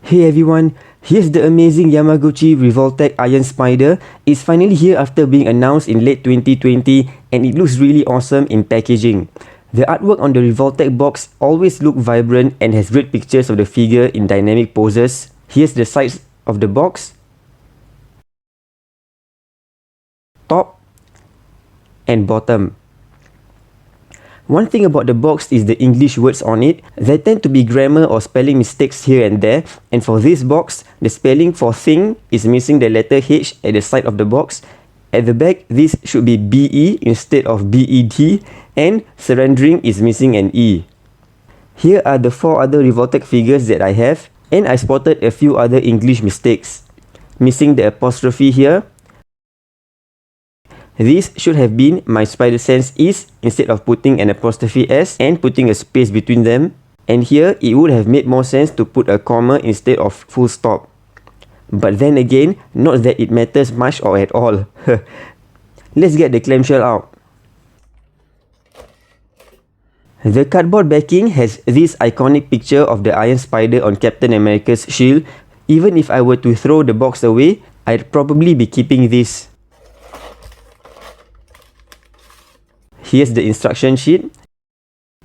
Hey everyone, here's the amazing Yamaguchi Revoltech Iron Spider. It's finally here after being announced in late 2020 and it looks really awesome in packaging. The artwork on the Revoltech box always look vibrant and has great pictures of the figure in dynamic poses. Here's the sides of the box, top and bottom. One thing about the box is the English words on it. There tend to be grammar or spelling mistakes here and there, and for this box, the spelling for thing is missing the letter H at the side of the box. At the back, this should be BE instead of BED, and surrendering is missing an E. Here are the 4 other Revoltech figures that I have, and I spotted a few other English mistakes. Missing the apostrophe here. This should have been my spider sense is instead of putting an apostrophe S and putting a space between them. And here it would have made more sense to put a comma instead of full stop. But then again, not that it matters much or at all. Let's get the clamshell out. The cardboard backing has this iconic picture of the Iron Spider on Captain America's shield. Even if I were to throw the box away, I'd probably be keeping this. Here's the instruction sheet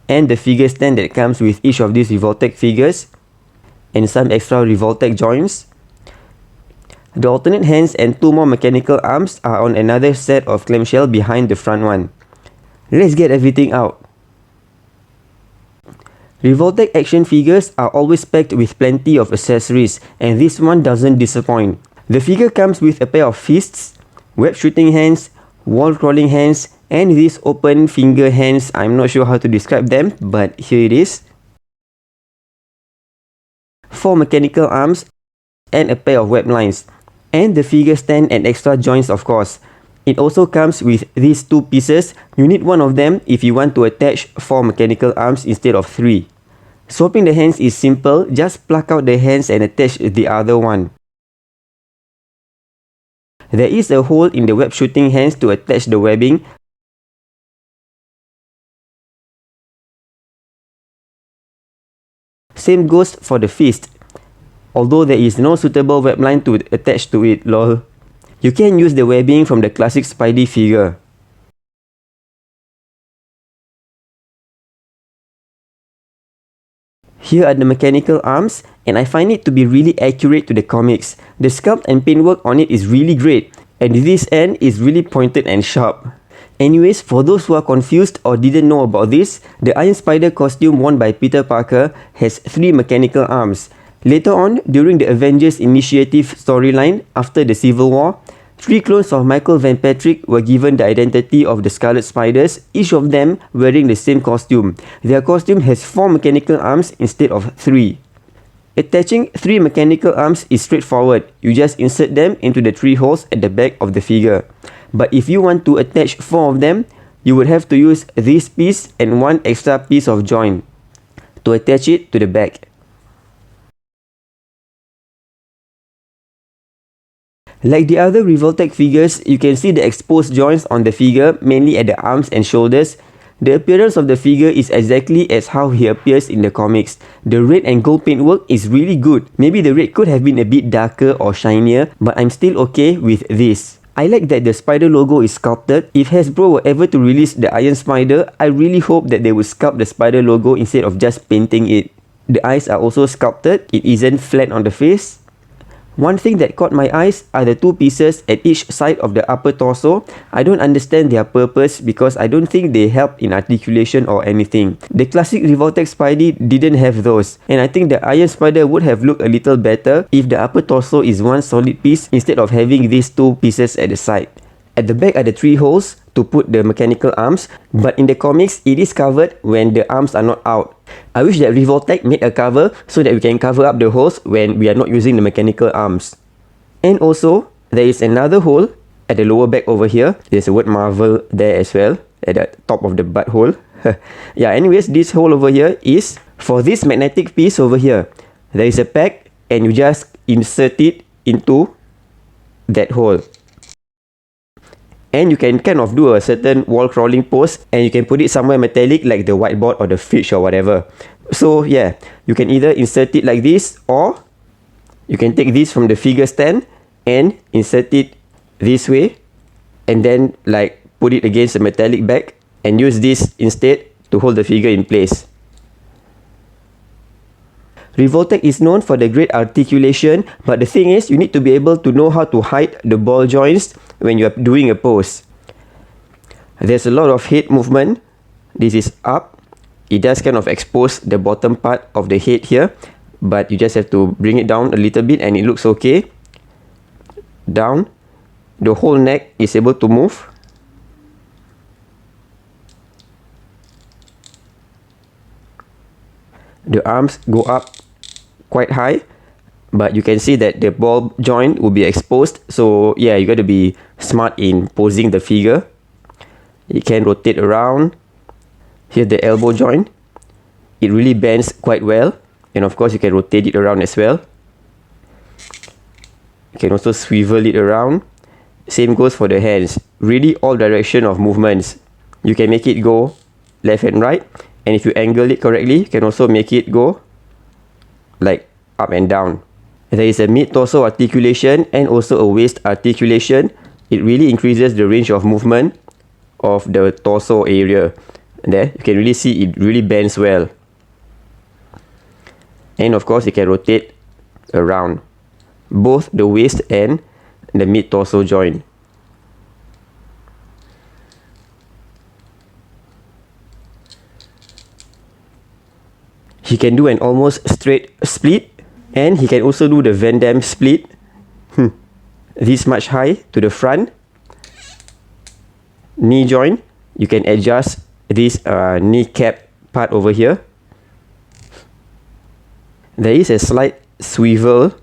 and the figure stand that comes with each of these Revoltech figures and some extra Revoltech joints. The alternate hands and 2 more mechanical arms are on another set of clamshell behind the front one. Let's get everything out. Revoltech action figures are always packed with plenty of accessories, and this one doesn't disappoint. The figure comes with a pair of fists, web shooting hands, wall crawling hands, and these open finger hands. I'm not sure how to describe them, but here it is. 4 mechanical arms and a pair of web lines. And the figure stand and extra joints, of course. It also comes with these 2 pieces. You need one of them if you want to attach 4 mechanical arms instead of 3. Swapping the hands is simple. Just pluck out the hands and attach the other one. There is a hole in the web shooting hands to attach the webbing. Same goes for the fist, although there is no suitable web line to attach to it, lol. You can use the webbing from the classic Spidey figure. Here are the mechanical arms, and I find it to be really accurate to the comics. The sculpt and paintwork on it is really great, and this end is really pointed and sharp. Anyways, for those who are confused or didn't know about this, the Iron Spider costume worn by Peter Parker has 3 mechanical arms. Later on, during the Avengers Initiative storyline after the Civil War, 3 clones of Michael Van Patrick were given the identity of the Scarlet Spiders, each of them wearing the same costume. Their costume has 4 mechanical arms instead of 3. Attaching 3 mechanical arms is straightforward. You just insert them into the 3 holes at the back of the figure. But if you want to attach 4 of them, you would have to use this piece and 1 extra piece of joint to attach it to the back. Like the other Revoltech figures, you can see the exposed joints on the figure, mainly at the arms and shoulders. The appearance of the figure is exactly as how he appears in the comics. The red and gold paintwork is really good. Maybe the red could have been a bit darker or shinier, but I'm still okay with this. I like that the spider logo is sculpted. If Hasbro were ever to release the Iron Spider, I really hope that they would sculpt the spider logo instead of just painting it. The eyes are also sculpted. It isn't flat on the face. One thing that caught my eyes are the 2 pieces at each side of the upper torso. I don't understand their purpose because I don't think they help in articulation or anything. The classic Revoltech Spidey didn't have those, and I think the Iron Spider would have looked a little better if the upper torso is one solid piece instead of having these 2 pieces at the side. At the back are the 3 holes to put the mechanical arms, but in the comics it is covered when the arms are not out. I wish that Revoltech made a cover so that we can cover up the holes when we are not using the mechanical arms. And also, there is another hole at the lower back over here. There's a word Marvel there as well, at the top of the butthole. Yeah, anyways, this hole over here is for this magnetic piece over here. There is a peg and you just insert it into that hole. And you can kind of do a certain wall crawling pose and you can put it somewhere metallic like the whiteboard or the fridge or whatever. So yeah, you can either insert it like this or You can take this from the figure stand and insert it this way, and then like put it against a metallic back and use this instead to hold the figure in place. Revoltech is known for the great articulation, but the thing is, you need to be able to know how to hide the ball joints when you are doing a pose. There's a lot of head movement. This is up. It does kind of expose the bottom part of the head here, but you just have to bring it down a little bit and it looks okay. Down. The whole neck is able to move. The arms go up quite high, but you can see that the ball joint will be exposed. So yeah, you got to be smart in posing the figure. You can rotate around. Here's the elbow joint. It really bends quite well, and of course you can rotate it around as well. You can also swivel it around. Same goes for the hands. Really all direction of movements. You can make it go left and right, and if you angle it correctly, you can also make it go like up and down. There is a mid-torso articulation and also a waist articulation. It really increases the range of movement of the torso area. There, you can really see it really bends well. And of course, you can rotate around both the waist and the mid-torso joint. He can do an almost straight split, and he can also do the Van Damme split. This much high to the front. Knee joint, you can adjust this kneecap part over here. There is a slight swivel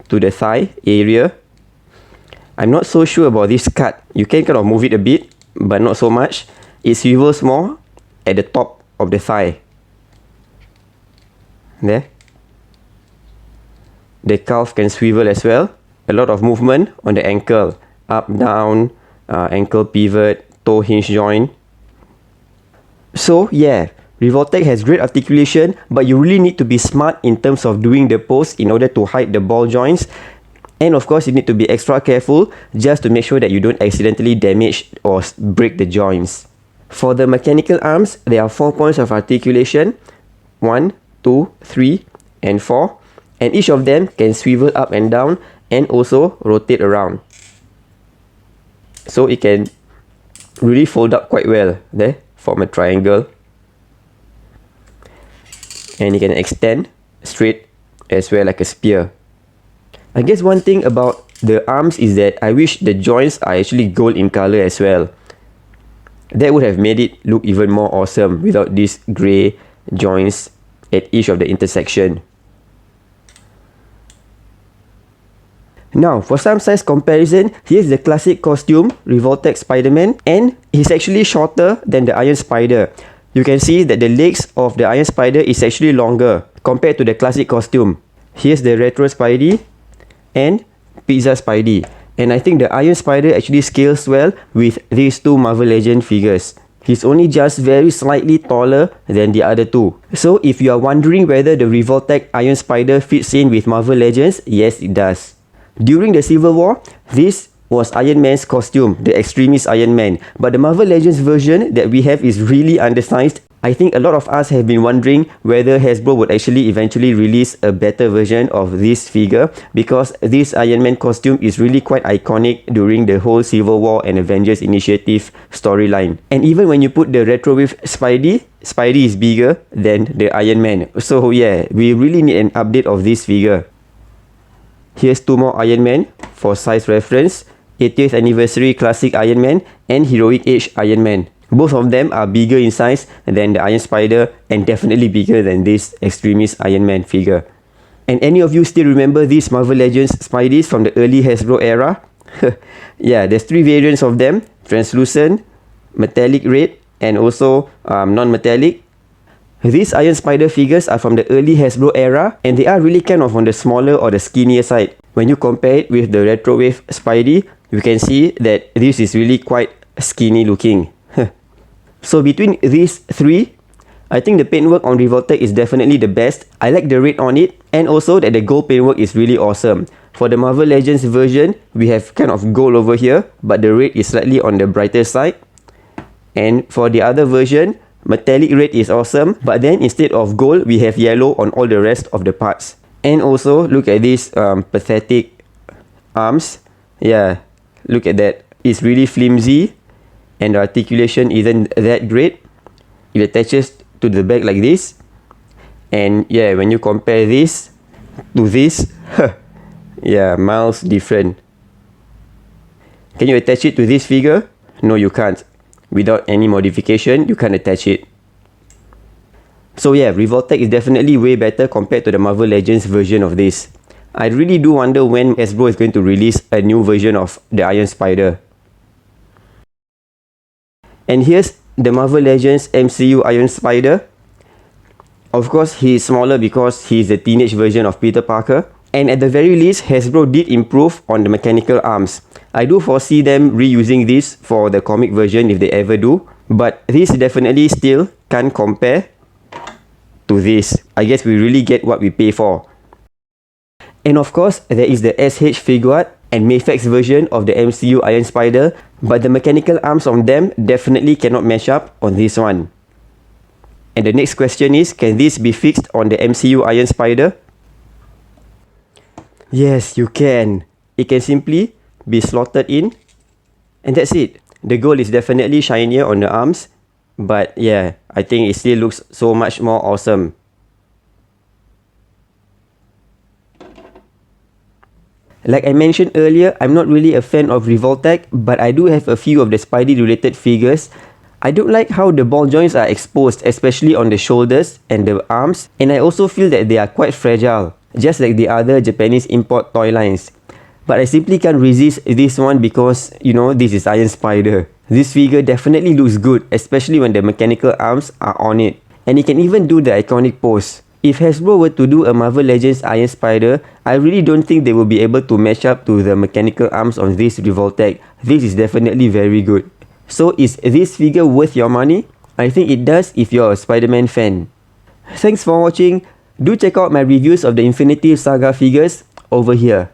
to the thigh area. I'm not so sure about this cut. You can kind of move it a bit, but not so much. It swivels more at the top of the thigh. There. The calf can swivel as well. A lot of movement on the ankle. Up, down, ankle pivot, toe hinge joint. So yeah, Revoltech has great articulation, but you really need to be smart in terms of doing the pose in order to hide the ball joints. And of course, you need to be extra careful just to make sure that you don't accidentally damage or break the joints. For the mechanical arms, there are 4 points of articulation. 1, 2, 3, and 4. And each of them can swivel up and down and also rotate around. So it can really fold up quite well there, form a triangle. And it can extend straight as well like a spear. I guess one thing about the arms is that I wish the joints are actually gold in color as well. That would have made it look even more awesome without these grey joints at each of the intersection. Now, for some size comparison, here's the classic costume, Revoltech Spider-Man, and he's actually shorter than the Iron Spider. You can see that the legs of the Iron Spider is actually longer compared to the classic costume. Here's the Retro Spidey and Pizza Spidey. And I think the Iron Spider actually scales well with these two Marvel Legends figures. He's only just very slightly taller than the other two. So if you are wondering whether the Revoltech Iron Spider fits in with Marvel Legends, yes it does. During the Civil War, this was Iron Man's costume, the Extremist Iron Man. But the Marvel Legends version that we have is really undersized. I think a lot of us have been wondering whether Hasbro would actually eventually release a better version of this figure, because this Iron Man costume is really quite iconic during the whole Civil War and Avengers Initiative storyline. And even when you put the retro with Spidey, Spidey is bigger than the Iron Man. So yeah, we really need an update of this figure. Here's two more Iron Man for size reference. 80th Anniversary Classic Iron Man and Heroic Age Iron Man. Both of them are bigger in size than the Iron Spider and definitely bigger than this Extremist Iron Man figure. And any of you still remember these Marvel Legends Spideys from the early Hasbro era? Yeah, there's 3 variants of them. Translucent, metallic red, and also non-metallic. These Iron Spider figures are from the early Hasbro era, and they are really kind of on the smaller or the skinnier side. When you compare it with the Retro Wave Spidey, you can see that this is really quite skinny looking. So between these 3, I think the paintwork on Revoltech is definitely the best. I like the red on it. And also that the gold paintwork is really awesome. For the Marvel Legends version, we have kind of gold over here, but the red is slightly on the brighter side. And for the other version, metallic red is awesome, but then instead of gold, we have yellow on all the rest of the parts. And also, look at these pathetic arms. Yeah, look at that. It's really flimsy, and the articulation isn't that great. It attaches to the back like this. And yeah, when you compare this to this, yeah, miles different. Can you attach it to this figure? No, you can't. Without any modification, you can't attach it. So yeah, Revoltech is definitely way better compared to the Marvel Legends version of this. I really do wonder when Hasbro is going to release a new version of the Iron Spider. And here's the Marvel Legends MCU Iron Spider. Of course, he is smaller because he is the teenage version of Peter Parker. And at the very least, Hasbro did improve on the mechanical arms. I do foresee them reusing this for the comic version if they ever do. But this definitely still can't compare to this. I guess we really get what we pay for. And of course, there is the SH figuart and Mafex version of the MCU Iron Spider. But the mechanical arms on them definitely cannot match up on this one. And the next question is, can this be fixed on the MCU Iron Spider? Yes, you can. It can simply be slotted in, and that's it. The gold is definitely shinier on the arms, but yeah, I think it still looks so much more awesome. Like I mentioned earlier, I'm not really a fan of Revoltech, but I do have a few of the Spidey related figures. I don't like how the ball joints are exposed, especially on the shoulders and the arms, and I also feel that they are quite fragile, just like the other Japanese import toy lines. But I simply can't resist this one because, you know, this is Iron Spider. This figure definitely looks good, especially when the mechanical arms are on it. And it can even do the iconic pose. If Hasbro were to do a Marvel Legends Iron Spider, I really don't think they will be able to match up to the mechanical arms on this Revoltech. This is definitely very good. So is this figure worth your money? I think it does if you're a Spider-Man fan. Thanks for watching. Do check out my reviews of the Infinity Saga figures over here.